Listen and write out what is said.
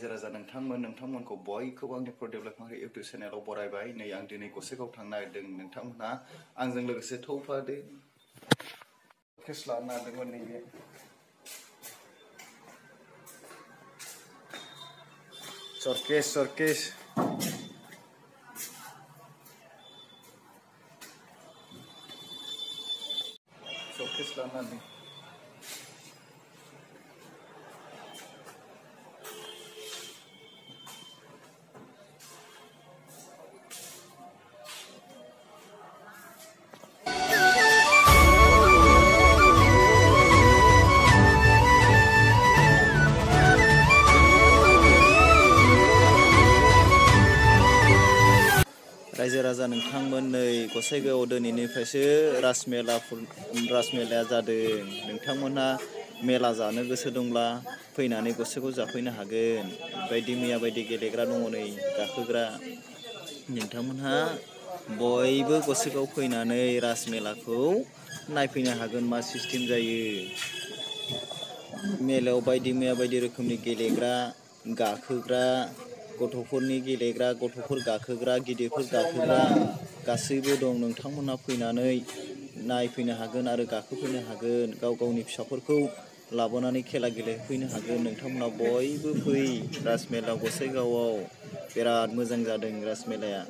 राजा नोंथांमोनखौ बयखौबो आंनि प्र डेभेलपमेन्ट इउट्यूब चेनेलाव बरायबाय। नै आं दिनै गसाइगाव थांनो नागिरदों। नोंथांमोना आंजों लोगोसे थौफादो। केस लानो नागिरदोंमोन नैबे सरकेस लानो नागिरदों। रायजो राजा नोंथांमोन नै गसाइगावआव दिनैनिफ्रायसो रासमेलाया जादों। नोंथांमोनहा मेला जानो गोसो दंब्ला फैनानै गसाइगाव जाफैनो हागोन। बायदि मैया बायदि गेलेग्रा दङ नै गाखोग्रा। नोंथांमोनहा बयबो गसाइगाव फैनानै रासमेलाखौ नायफैनो हागोन मा सिस्टेम जायो। मेलायाव बायदि मैया बायदि रोखोमनि गेलेग्रा गाखोग्रा गथ'फोरनि गेलेग्रा गथ'फोर गाखोग्रा गिदिरफोर गाखोग्रा गासैबो दं। नोंथांमोनहा फैनानै नायफैनो हागोन आरो गाखोफैनो हागोन। गाव गावनि फिसाफोरखौ लाबोनानै खेला गेलेफैनो हागोन। नोंथांमोना बयबो फै रासमेला गसाइगावआव बिराद मोजां जादों रासमेलाया।